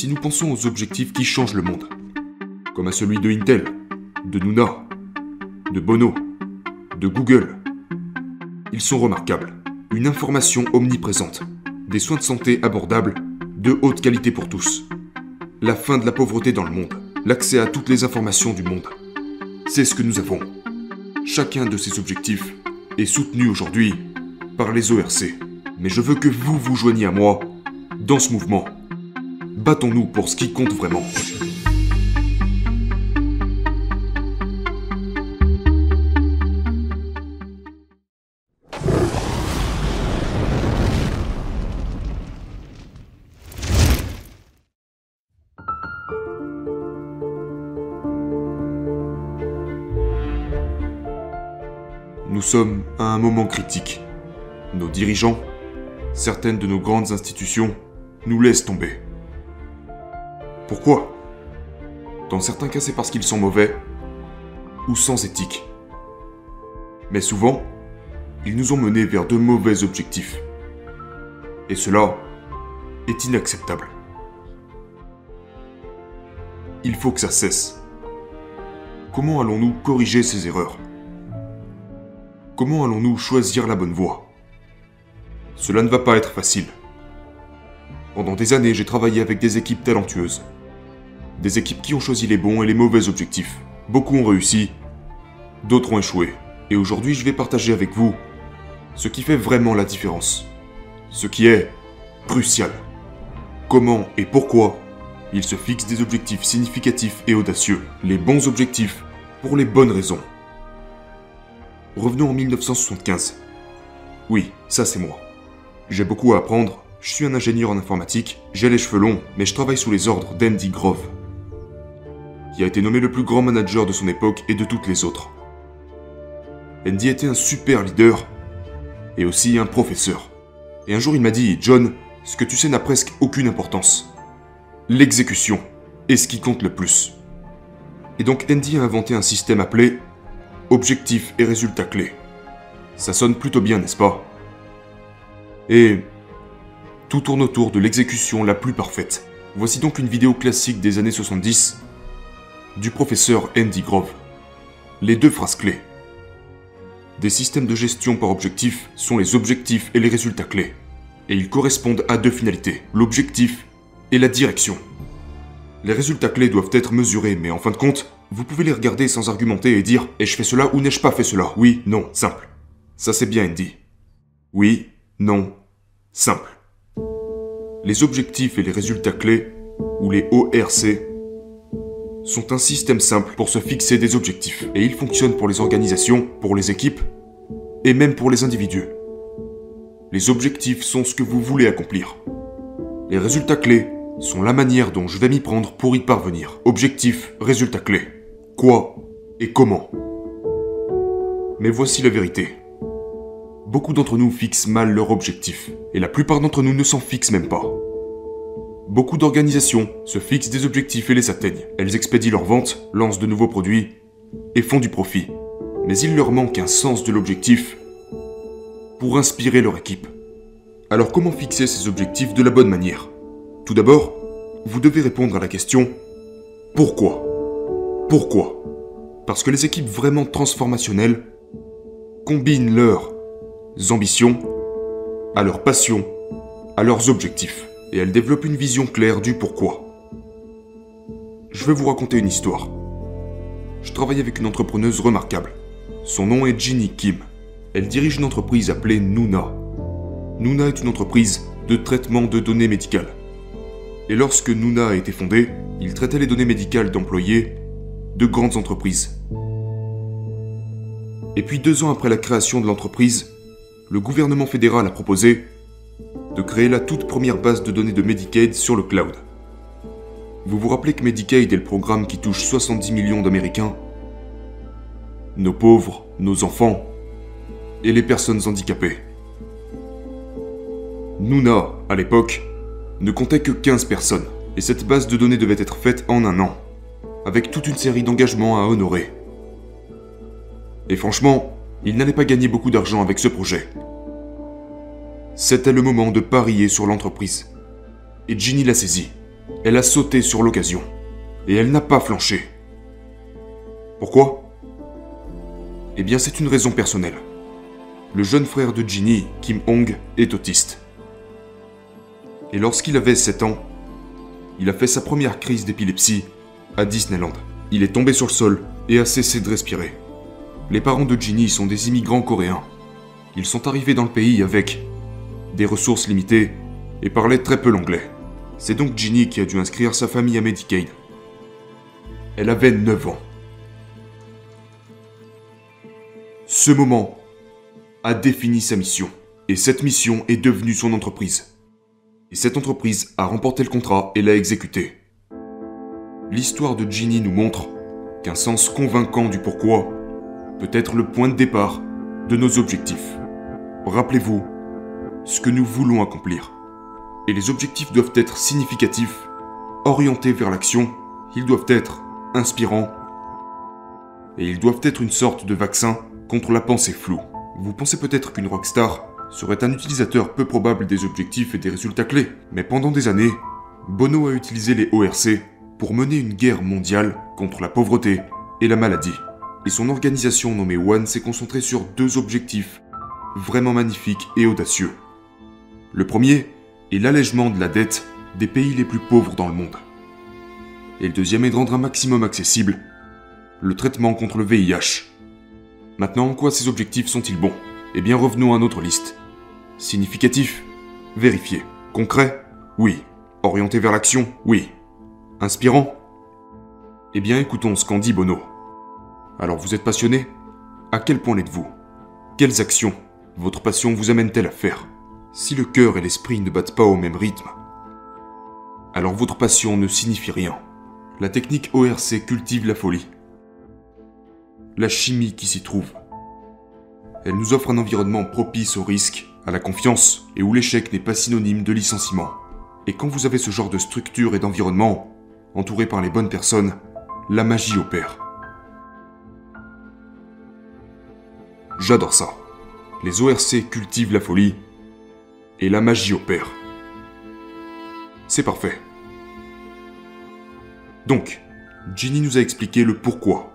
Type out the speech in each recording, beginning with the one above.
si nous pensons aux objectifs qui changent le monde, comme à celui de Intel, de Nuna, de Bono, de Google, ils sont remarquables. Une information omniprésente, des soins de santé abordables, de haute qualité pour tous, la fin de la pauvreté dans le monde, l'accès à toutes les informations du monde. C'est ce que nous avons. Chacun de ces objectifs est soutenu aujourd'hui par les ORC. Mais je veux que vous vous joigniez à moi dans ce mouvement. Battons-nous pour ce qui compte vraiment. Nous sommes à un moment critique. Nos dirigeants, certaines de nos grandes institutions, nous laissent tomber. Pourquoi? Dans certains cas, c'est parce qu'ils sont mauvais ou sans éthique. Mais souvent, ils nous ont menés vers de mauvais objectifs. Et cela est inacceptable. Il faut que ça cesse. Comment allons-nous corriger ces erreurs? Comment allons-nous choisir la bonne voie? Cela ne va pas être facile. Pendant des années, j'ai travaillé avec des équipes talentueuses. Des équipes qui ont choisi les bons et les mauvais objectifs. Beaucoup ont réussi, d'autres ont échoué. Et aujourd'hui, je vais partager avec vous ce qui fait vraiment la différence. Ce qui est crucial. Comment et pourquoi ils se fixent des objectifs significatifs et audacieux. Les bons objectifs pour les bonnes raisons. Revenons en 1975. Oui, ça c'est moi. J'ai beaucoup à apprendre, je suis un ingénieur en informatique, j'ai les cheveux longs, mais je travaille sous les ordres d'Andy Grove, qui a été nommé le plus grand manager de son époque et de toutes les autres. Andy était un super leader, et aussi un professeur. Et un jour il m'a dit « John, ce que tu sais n'a presque aucune importance. L'exécution est ce qui compte le plus. » Et donc Andy a inventé un système appelé Objectifs et résultats clés. Ça sonne plutôt bien, n'est-ce pas? Et tout tourne autour de l'exécution la plus parfaite. Voici donc une vidéo classique des années 70 du professeur Andy Grove. Les deux phrases clés. Des systèmes de gestion par objectif sont les objectifs et les résultats clés. Et ils correspondent à deux finalités, l'objectif et la direction. Les résultats clés doivent être mesurés, mais en fin de compte, vous pouvez les regarder sans argumenter et dire « Ai-je fait cela ou n'ai-je pas fait cela ?» Oui, non, simple. Ça c'est bien Andy. Oui, non, simple. Les objectifs et les résultats clés, ou les ORC, sont un système simple pour se fixer des objectifs. Et ils fonctionnent pour les organisations, pour les équipes, et même pour les individus. Les objectifs sont ce que vous voulez accomplir. Les résultats clés sont la manière dont je vais m'y prendre pour y parvenir. Objectif, résultat clé. Quoi et comment. Mais voici la vérité. Beaucoup d'entre nous fixent mal leur objectif, et la plupart d'entre nous ne s'en fixent même pas. Beaucoup d'organisations se fixent des objectifs et les atteignent. Elles expédient leurs ventes, lancent de nouveaux produits, et font du profit. Mais il leur manque un sens de l'objectif pour inspirer leur équipe. Alors comment fixer ces objectifs de la bonne manière? Tout d'abord, vous devez répondre à la question « Pourquoi ?» Pourquoi? Parce que les équipes vraiment transformationnelles combinent leurs ambitions à leurs passions, à leurs objectifs. Et elles développent une vision claire du pourquoi. Je vais vous raconter une histoire. Je travaille avec une entrepreneuse remarquable. Son nom est Ginny Kim. Elle dirige une entreprise appelée Nuna. Nuna est une entreprise de traitement de données médicales. Et lorsque Nuna a été fondée, il traitait les données médicales d'employés de grandes entreprises. Et puis 2 ans après la création de l'entreprise, le gouvernement fédéral a proposé de créer la toute première base de données de Medicaid sur le cloud. Vous vous rappelez que Medicaid est le programme qui touche 70 millions d'Américains? Nos pauvres, nos enfants et les personnes handicapées. Nuna, à l'époque, ne comptait que 15 personnes, et cette base de données devait être faite en 1 an, avec toute une série d'engagements à honorer. Et franchement, il n'allait pas gagner beaucoup d'argent avec ce projet. C'était le moment de parier sur l'entreprise. Et Ginny l'a saisi. elle a sauté sur l'occasion. Et elle n'a pas flanché. Pourquoi? Eh bien, c'est une raison personnelle. Le jeune frère de Ginny, Kim Hong, est autiste. Et lorsqu'il avait 7 ans, il a fait sa première crise d'épilepsie à Disneyland. Il est tombé sur le sol et a cessé de respirer. Les parents de Ginny sont des immigrants coréens. Ils sont arrivés dans le pays avec des ressources limitées et parlaient très peu l'anglais. C'est donc Ginny qui a dû inscrire sa famille à Medicaid. Elle avait 9 ans. Ce moment a défini sa mission. Et cette mission est devenue son entreprise. Et cette entreprise a remporté le contrat et l'a exécuté. L'histoire de Ginny nous montre qu'un sens convaincant du pourquoi peut être le point de départ de nos objectifs. Rappelez-vous ce que nous voulons accomplir. Et les objectifs doivent être significatifs, orientés vers l'action, ils doivent être inspirants, et ils doivent être une sorte de vaccin contre la pensée floue. Vous pensez peut-être qu'une rockstar serait un utilisateur peu probable des objectifs et des résultats clés, mais pendant des années, Bono a utilisé les ORC pour mener une guerre mondiale contre la pauvreté et la maladie. Et son organisation nommée One s'est concentrée sur 2 objectifs vraiment magnifiques et audacieux. Le premier est l'allègement de la dette des pays les plus pauvres dans le monde. Et le deuxième est de rendre un maximum accessible le traitement contre le VIH. Maintenant, en quoi ces objectifs sont-ils bons? Eh bien, revenons à notre liste. Significatif? Vérifié. Concret? Oui. Orienté vers l'action? Oui. Inspirant? Eh bien, écoutons ce qu'en dit Bono. Alors, vous êtes passionné? À quel point l'êtes-vous? Quelles actions votre passion vous amène-t-elle à faire? Si le cœur et l'esprit ne battent pas au même rythme, alors votre passion ne signifie rien. La technique ORC cultive la folie. La chimie qui s'y trouve. Elle nous offre un environnement propice au risque, à la confiance, et où l'échec n'est pas synonyme de licenciement. Et quand vous avez ce genre de structure et d'environnement, entouré par les bonnes personnes, la magie opère. J'adore ça. Les ORC cultivent la folie, et la magie opère. C'est parfait. Donc, Ginny nous a expliqué le pourquoi,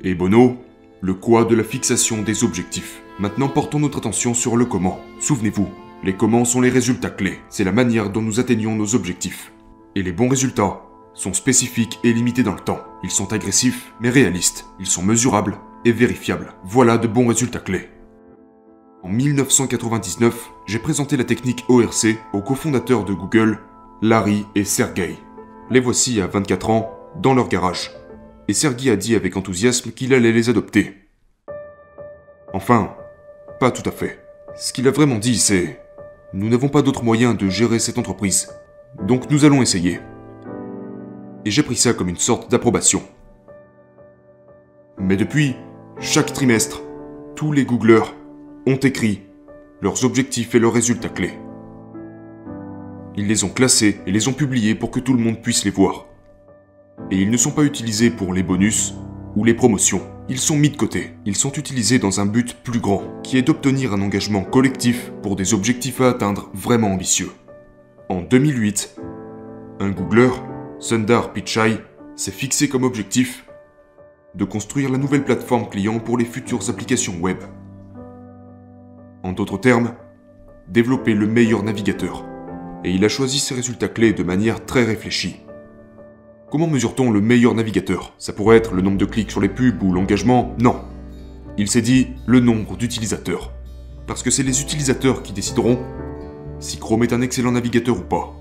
et Bono, le quoi de la fixation des objectifs. Maintenant, portons notre attention sur le comment. Souvenez-vous, les comment sont les résultats clés. C'est la manière dont nous atteignons nos objectifs. Et les bons résultats sont spécifiques et limités dans le temps. Ils sont agressifs, mais réalistes. Ils sont mesurables et vérifiables. Voilà de bons résultats clés. En 1999, j'ai présenté la technique ORC aux cofondateurs de Google, Larry et Sergey. Les voici à 24 ans, dans leur garage. Et Sergey a dit avec enthousiasme qu'il allait les adopter. Enfin, pas tout à fait. Ce qu'il a vraiment dit, c'est « Nous n'avons pas d'autre moyen de gérer cette entreprise. Donc nous allons essayer. » Et j'ai pris ça comme une sorte d'approbation. Mais depuis, chaque trimestre, tous les Googlers ont écrit leurs objectifs et leurs résultats clés. Ils les ont classés et les ont publiés pour que tout le monde puisse les voir. Et ils ne sont pas utilisés pour les bonus ou les promotions. Ils sont mis de côté. Ils sont utilisés dans un but plus grand, qui est d'obtenir un engagement collectif pour des objectifs à atteindre vraiment ambitieux. En 2008, un Googler, Sundar Pichai, s'est fixé comme objectif de construire la nouvelle plateforme client pour les futures applications web. En d'autres termes, développer le meilleur navigateur. Et il a choisi ses résultats clés de manière très réfléchie. Comment mesure-t-on le meilleur navigateur? Ça pourrait être le nombre de clics sur les pubs ou l'engagement? Non. Il s'est dit le nombre d'utilisateurs. Parce que c'est les utilisateurs qui décideront si Chrome est un excellent navigateur ou pas.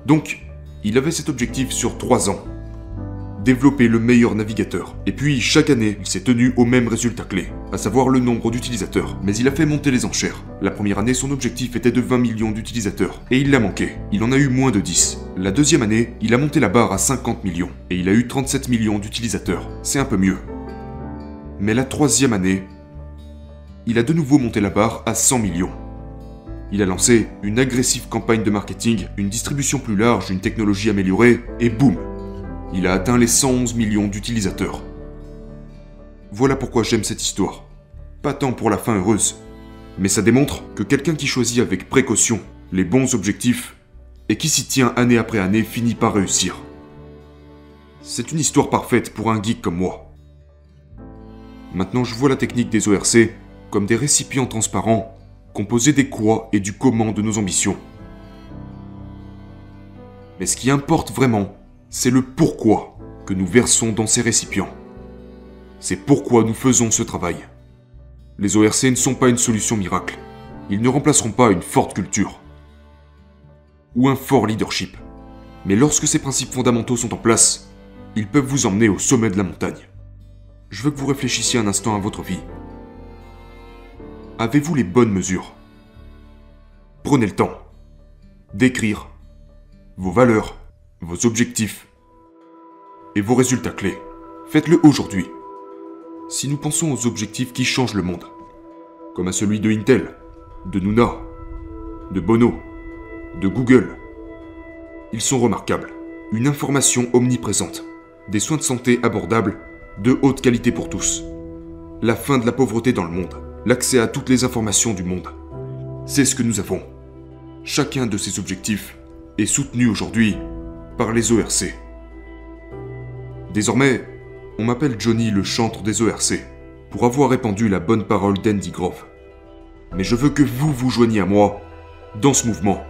Donc, il avait cet objectif sur 3 ans. Développer le meilleur navigateur. Et puis, chaque année, il s'est tenu au même résultat clé, à savoir le nombre d'utilisateurs. Mais il a fait monter les enchères. La première année, son objectif était de 20 millions d'utilisateurs. Et il l'a manqué. Il en a eu moins de 10. La deuxième année, il a monté la barre à 50 millions. Et il a eu 37 millions d'utilisateurs. C'est un peu mieux. Mais la troisième année, il a de nouveau monté la barre à 100 millions. Il a lancé une agressive campagne de marketing, une distribution plus large, une technologie améliorée, et boum! Il a atteint les 111 millions d'utilisateurs. Voilà pourquoi j'aime cette histoire. Pas tant pour la fin heureuse, mais ça démontre que quelqu'un qui choisit avec précaution les bons objectifs et qui s'y tient année après année finit par réussir. C'est une histoire parfaite pour un geek comme moi. Maintenant, je vois la technique des ORC comme des récipients transparents composés des quoi et du comment de nos ambitions. Mais ce qui importe vraiment, c'est le pourquoi que nous versons dans ces récipients. C'est pourquoi nous faisons ce travail. Les ORC ne sont pas une solution miracle. Ils ne remplaceront pas une forte culture ou un fort leadership. Mais lorsque ces principes fondamentaux sont en place, ils peuvent vous emmener au sommet de la montagne. Je veux que vous réfléchissiez un instant à votre vie. Avez-vous les bonnes mesures? Prenez le temps d'écrire vos valeurs, vos objectifs et vos résultats clés. Faites-le aujourd'hui. Si nous pensons aux objectifs qui changent le monde, comme à celui de Intel, de Nuna, de Bono, de Google, ils sont remarquables. Une information omniprésente, des soins de santé abordables, de haute qualité pour tous, la fin de la pauvreté dans le monde, l'accès à toutes les informations du monde. C'est ce que nous avons. Chacun de ces objectifs est soutenu aujourd'hui par les ORC. Désormais, on m'appelle Johnny le chantre des ORC, pour avoir répandu la bonne parole d'Andy Grove. Mais je veux que vous vous joigniez à moi dans ce mouvement.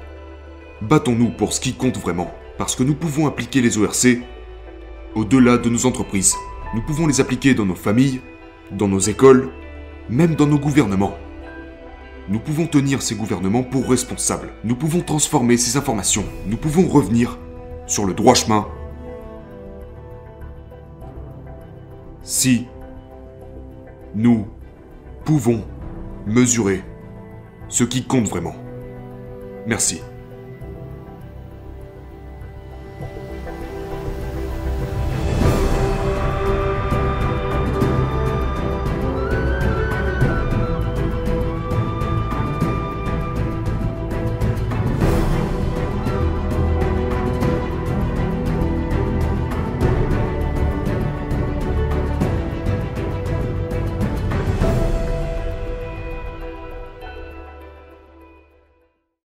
Battons-nous pour ce qui compte vraiment, parce que nous pouvons appliquer les ORC au-delà de nos entreprises. Nous pouvons les appliquer dans nos familles, dans nos écoles, même dans nos gouvernements. Nous pouvons tenir ces gouvernements pour responsables. Nous pouvons transformer ces informations. Nous pouvons revenir sur le droit chemin si nous pouvons mesurer ce qui compte vraiment. Merci.